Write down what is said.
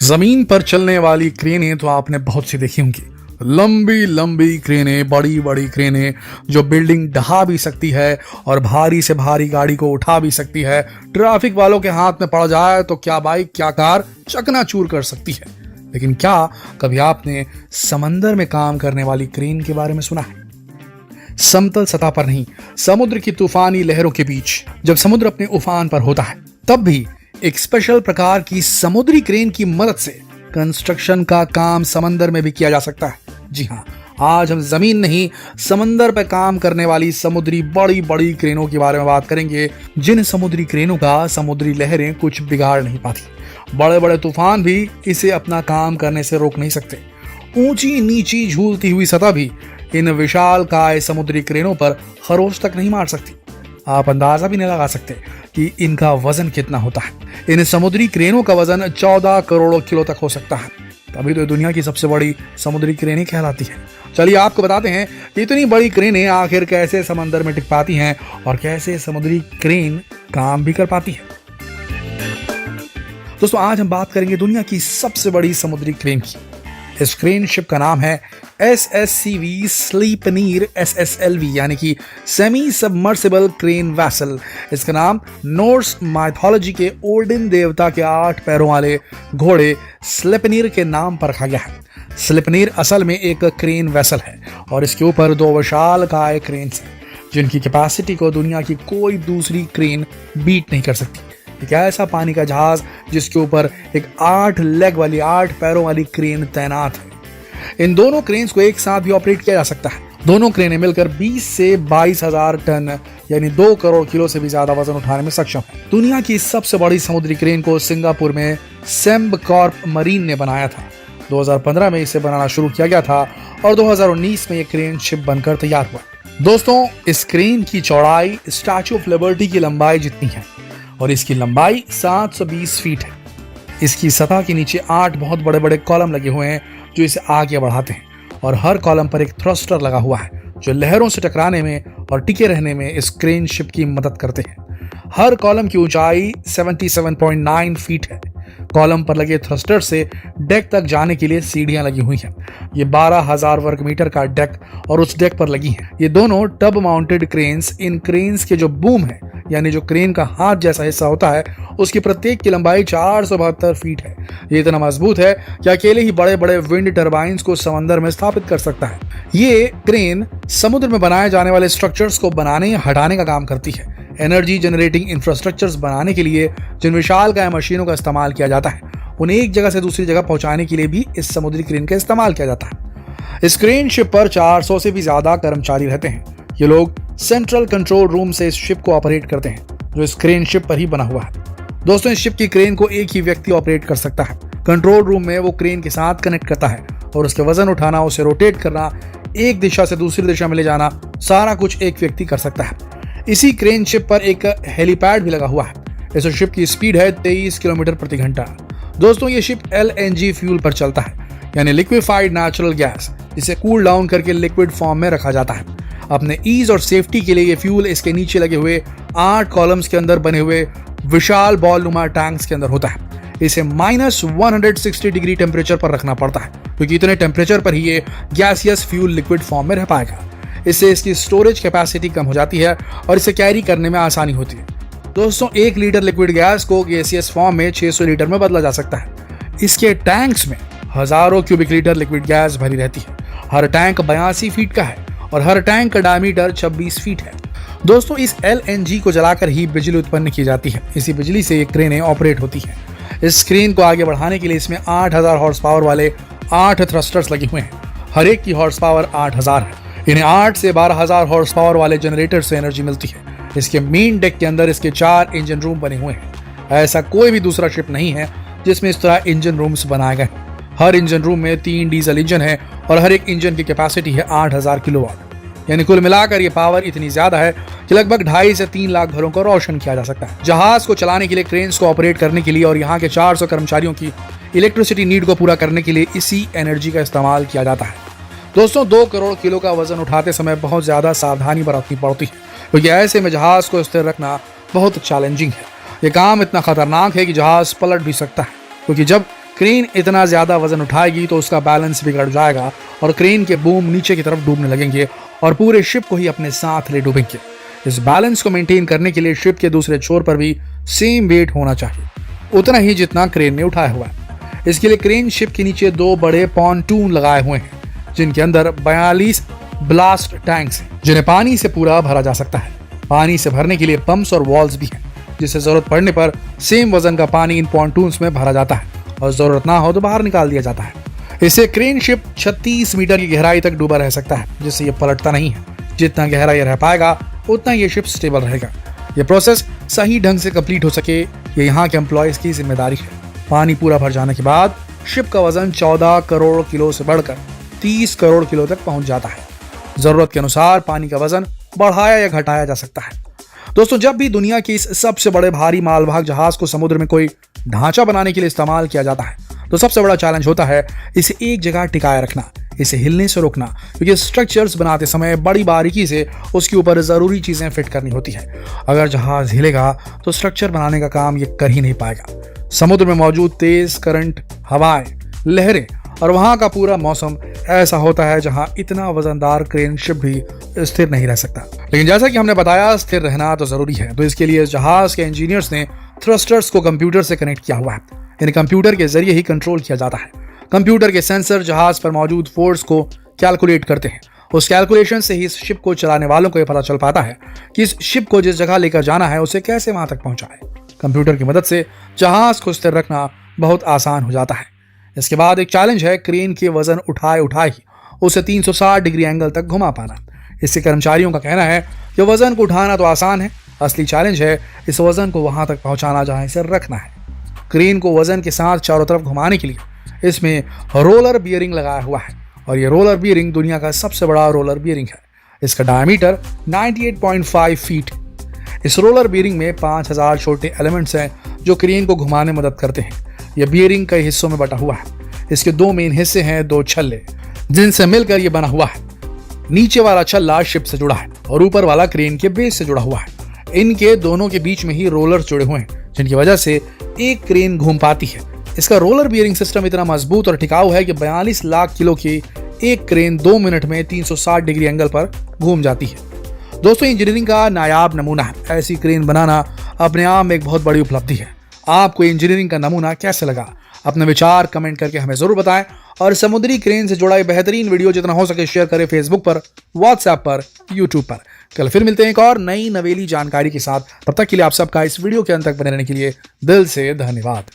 जमीन पर चलने वाली क्रेनें तो आपने बहुत सी देखी होंगी। लंबी लंबी क्रेनें, बड़ी बड़ी क्रेनें जो बिल्डिंग ढहा भी सकती है और भारी से भारी गाड़ी को उठा भी सकती है। ट्रैफिक वालों के हाथ में पड़ जाए तो क्या बाइक क्या कार चकनाचूर कर सकती है। लेकिन क्या कभी आपने समंदर में काम करने वाली क्रेन के बारे में सुना है? समतल सतह पर नहीं, समुद्र की तूफानी लहरों के बीच जब समुद्र अपने उफान पर होता है तब भी एक स्पेशल प्रकार की समुद्री क्रेन की मदद से कंस्ट्रक्शन का काम समंदर में भी किया जा सकता है। जी हाँ, आज हम जमीन नहीं समंदर पर काम करने वाली समुद्री बड़ी बड़ी क्रेनों के बारे में बात करेंगे, जिन समुद्री क्रेनों का समुद्री लहरें कुछ बिगाड़ नहीं पाती। बड़े बड़े तूफान भी इसे अपना काम करने से रोक नहीं सकते। ऊंची नीची झूलती हुई सतह भी इन विशाल काय समुद्री क्रेनों पर खरोच तक नहीं मार सकती। आप अंदाजा भी नहीं लगा सकते कि इनका वजन कितना होता है। इन समुद्री क्रेनों का वजन 14 करोड़ किलो तक हो सकता है। तभी तो दुनिया की सबसे बड़ी समुद्री क्रेनें कहलाती हैं। चलिए आपको बताते हैं कि इतनी बड़ी क्रेनें आखिर कैसे समंदर में टिक पाती हैं और कैसे समुद्री क्रेन काम भी कर पाती है। दोस्तों, आज हम बात करेंगे दुनिया की सबसे बड़ी समुद्री क्रेन की। इस क्रेन शिप का नाम है SSCV स्लीपनीर SSLV यानी कि सेमी सबमर्सिबल क्रेन वैसल। इसका नाम नॉर्स माइथोलॉजी के ओडिन देवता के 8 पैरों वाले घोड़े स्लीपनीर के नाम पर रखा गया है। स्लीपनीर असल में एक क्रेन वैसल है और इसके ऊपर 2 विशालकाय क्रेन्स हैं जिनकी कैपेसिटी को दुनिया की कोई दूसरी क्रेन बीट नहीं कर सकती। एक ऐसा पानी का जहाज जिसके ऊपर एक 8 लेग वाली 8 पैरों वाली क्रेन तैनात है। इन दोनों क्रेन्स को एक साथ भी ऑपरेट किया जा सकता है। दोनों क्रेनें मिलकर 20 से 22,000 टन यानी 2 करोड़ किलो से भी ज्यादा वजन उठाने में सक्षम है। दुनिया की सबसे बड़ी समुद्री क्रेन को सिंगापुर में सेम्बकॉर्प मरीन ने बनाया था। 2015 में इसे बनाना शुरू किया गया था और 2019 में यह क्रेन शिप बनकर तैयार हुआ। दोस्तों, इस क्रेन की चौड़ाई स्टैच्यू ऑफ लिबर्टी की लंबाई जितनी है और इसकी लंबाई 720 फीट है। इसकी सतह के नीचे 8 बहुत बड़े बड़े कॉलम लगे हुए हैं जो इसे आगे बढ़ाते हैं और हर कॉलम पर एक थ्रस्टर लगा हुआ है जो लहरों से टकराने में और टिके रहने में इस क्रेन शिप की मदद करते हैं। हर कॉलम की ऊंचाई 77.9 फीट है। कॉलम पर लगे थ्रस्टर से डेक तक जाने के लिए सीढ़ियां लगी हुई हैं। ये 12,000 वर्ग मीटर का डेक और उस डेक पर लगी हैं। ये दोनों टब माउंटेड क्रेन्स, इन क्रेन्स के जो बूम है यानी जो क्रेन का हाथ जैसा हिस्सा होता है, उसकी प्रत्येक की लंबाई 472 फीट है। ये इतना मजबूत है कि अकेले ही बड़े बड़े विंड टर्बाइंस को समंदर में स्थापित कर सकता है। ये क्रेन समुद्र में बनाए जाने वाले स्ट्रक्चर्स को बनाने या हटाने का काम करती है। एनर्जी जनरेटिंग इंफ्रास्ट्रक्चर्स बनाने के लिए जिन विशालकाय मशीनों का इस्तेमाल किया जाता है, उन्हें एक जगह से दूसरी जगह पहुंचाने के लिए भी इस समुद्री क्रेन का इस्तेमाल किया जाता है। इस क्रेन शिप पर 400 से भी ज्यादा कर्मचारी रहते हैं। ये लोग सेंट्रल कंट्रोल रूम से इस शिप को ऑपरेट करते हैं जो इस क्रेन शिप पर ही बना हुआ है। दोस्तों, इस शिप की क्रेन को एक ही व्यक्ति ऑपरेट कर सकता है। कंट्रोल रूम में वो क्रेन के साथ कनेक्ट करता है और उसके वजन उठाना, उसे रोटेट करना, एक दिशा से दूसरी दिशा में ले जाना, सारा कुछ एक व्यक्ति कर सकता है। इसी क्रेन शिप पर एक हेलीपैड भी लगा हुआ है। इस शिप की स्पीड है 23 किलोमीटर प्रति घंटा। दोस्तों, ये शिप LNG फ्यूल पर चलता है यानी लिक्विफाइड नेचुरल गैस, जिसे कूल डाउन करके लिक्विड फॉर्म में रखा जाता है। अपने ईज और सेफ्टी के लिए ये फ्यूल इसके नीचे लगे हुए 8 कॉलम्स के अंदर बने हुए विशाल बॉल नुमा टैंक्स के अंदर होता है। इसे -160 डिग्री टेम्परेचर पर रखना पड़ता है क्योंकि इतने टेम्परेचर पर ही ये गैसियस फ्यूल लिक्विड फॉर्म में रह पाएगा। इससे इसकी स्टोरेज कैपेसिटी कम हो जाती है और इसे कैरी करने में आसानी होती है। दोस्तों, 1 लीटर लिक्विड गैस को गैसियस फॉर्म में 600 लीटर में बदला जा सकता है। इसके टैंक्स में हजारों क्यूबिक लीटर लिक्विड गैस भरी रहती है। हर टैंक 82 फीट का है और हर टैंक का डायमीटर 26 फीट है। दोस्तों, इस LNG को जलाकर ही बिजली उत्पन्न की जाती है। इसी बिजली से ये क्रेनें ऑपरेट होती हैं। इस क्रेन को आगे बढ़ाने के लिए इसमें 8000 हॉर्स पावर वाले 8 थ्रस्टर्स लगे हुए हैं। हर एक की हॉर्स पावर 8000 है। इन्हें 8 से 12,000 हॉर्स पावर वाले जनरेटर से एनर्जी मिलती है। इसके मेन डेक के अंदर इसके 4 इंजन रूम बने हुए हैं। ऐसा कोई भी दूसरा शिप नहीं है जिसमें इस तरह इंजन रूम्स बनाए गए। हर इंजन रूम में 3 डीजल इंजन है और हर एक इंजन की कैपेसिटी है 8000 किलोवाट। यानी कुल मिलाकर ये पावर इतनी ज्यादा है कि लगभग 2.5 से 3 लाख घरों को रोशन किया जा सकता है। जहाज को चलाने के लिए, क्रेन्स को ऑपरेट करने के लिए और यहाँ के 400 कर्मचारियों की इलेक्ट्रिसिटी नीड को पूरा करने के लिए इसी एनर्जी का इस्तेमाल किया जाता है। दोस्तों, 2 करोड़ किलो का वजन उठाते समय बहुत ज्यादा सावधानी बरतनी पड़ती है क्योंकि ऐसे में जहाज को स्थिर रखना बहुत चैलेंजिंग है। ये काम इतना खतरनाक है कि जहाज पलट भी सकता है क्योंकि जब क्रेन इतना ज्यादा वजन उठाएगी तो उसका बैलेंस बिगड़ जाएगा और क्रेन के बूम नीचे की तरफ डूबने लगेंगे और पूरे शिप को ही अपने साथ ले डूबेंगे। इस बैलेंस को मेंटेन करने के लिए शिप के दूसरे छोर पर भी सेम वेट होना चाहिए, उतना ही जितना क्रेन ने उठाया हुआ है। इसके लिए क्रेन शिप के नीचे 2 बड़े पॉन्टून लगाए हुए हैं, जिनके अंदर 42 ब्लास्ट टैंक्स हैं, जिन्हें पानी से पूरा भरा जा सकता है। पानी से भरने के लिए पंप्स और वॉल्व्स भी हैं, जिससे जरूरत पड़ने पर सेम वजन का पानी इन पॉन्टून्स में भरा जाता है और जरूरत ना हो तो बाहर निकाल दिया जाता है। इससे क्रेन शिप 36 मीटर की गहराई तक डूबा रह सकता है, जिससे ये पलटता नहीं है। जितना गहरा ये रह पाएगा उतना ये शिप स्टेबल रहेगा। ये प्रोसेस सही ढंग से कंप्लीट हो सके, ये यहाँ के एम्प्लॉयज की जिम्मेदारी है। पानी पूरा भर जाने के बाद शिप का वजन 14 करोड़ किलो से बढ़कर 30 करोड़ किलो तक पहुंच जाता है। जरूरत के अनुसार पानी का वजन बढ़ाया या घटाया जा सकता है। दोस्तों, जब भी दुनिया के इस सबसे बड़े भारी मालवाहक जहाज को समुद्र में कोई ढांचा बनाने के लिए इस्तेमाल किया जाता है तो सबसे बड़ा चैलेंज होता है इसे एक जगह टिकाए रखना, इसे हिलने से रोकना, क्योंकि स्ट्रक्चर्स बनाते समय बड़ी बारीकी से उसके ऊपर जरूरी चीजें फिट करनी होती है। अगर जहाज हिलेगा तो स्ट्रक्चर बनाने का काम ये कर ही नहीं पाएगा। समुद्र में मौजूद तेज करंट, हवाएं, लहरें और वहां का पूरा मौसम ऐसा होता है जहां इतना वजनदार क्रेन शिप भी स्थिर नहीं रह सकता। लेकिन जैसा कि हमने बताया, स्थिर रहना तो जरूरी है, तो इसके लिए जहाज के इंजीनियर्स ने थ्रस्टर्स को कंप्यूटर से कनेक्ट किया हुआ है। इन कंप्यूटर के जरिए ही कंट्रोल किया जाता है। कंप्यूटर के सेंसर जहाज पर मौजूद फोर्स को कैलकुलेट करते हैं। उस कैलकुलेशन से ही इस शिप को चलाने वालों को यह पता चल पाता है कि इस शिप को जिस जगह लेकर जाना है उसे कैसे वहां तक पहुंचाए। कंप्यूटर की मदद से जहाज को स्थिर रखना बहुत आसान हो जाता है। इसके बाद एक चैलेंज है क्रेन के वजन उठाए ही उसे 360 डिग्री एंगल तक घुमा पाना। इससे कर्मचारियों का कहना है कि वजन को उठाना तो आसान है, असली चैलेंज है इस वजन को वहां तक पहुंचाना जहां इसे रखना है। क्रेन को वजन के साथ चारों तरफ घुमाने के लिए इसमें रोलर बियरिंग लगाया हुआ है और ये रोलर बियरिंग दुनिया का सबसे बड़ा रोलर बियरिंग है। इसका डायमीटर 98.5 फीट। इस रोलर बियरिंग में 5000 छोटे एलिमेंट्स हैं जो क्रेन को घुमाने में मदद करते हैं। यह बियरिंग कई हिस्सों में बटा हुआ है। इसके 2 मेन हिस्से हैं, 2 छल्ले जिनसे मिलकर यह बना हुआ है। नीचे वाला छल्ला शिप से जुड़ा है और ऊपर वाला क्रेन के बेस से जुड़ा हुआ है। इनके दोनों के बीच में ही रोलर जुड़े हुए हैं, जिनकी वजह से एक क्रेन घूम पाती है। इसका रोलर बियरिंग सिस्टम इतना मजबूत और टिकाऊ है कि 42 लाख किलो की एक क्रेन 2 मिनट में 360 डिग्री एंगल पर घूम जाती है। दोस्तों, इंजीनियरिंग का नायाब नमूना है। ऐसी क्रेन बनाना अपने आप में एक बहुत बड़ी उपलब्धि है। आपको इंजीनियरिंग का नमूना कैसे लगा? अपने विचार कमेंट करके हमें जरूर बताएं और समुद्री क्रेन से जुड़ा बेहतरीन वीडियो जितना हो सके शेयर करें फेसबुक पर, व्हाट्सएप पर, यूट्यूब पर। कल फिर मिलते हैं एक और नई नवेली जानकारी के साथ। तब तक के लिए आप सबका इस वीडियो के अंत तक बने रहने के लिए दिल से धन्यवाद।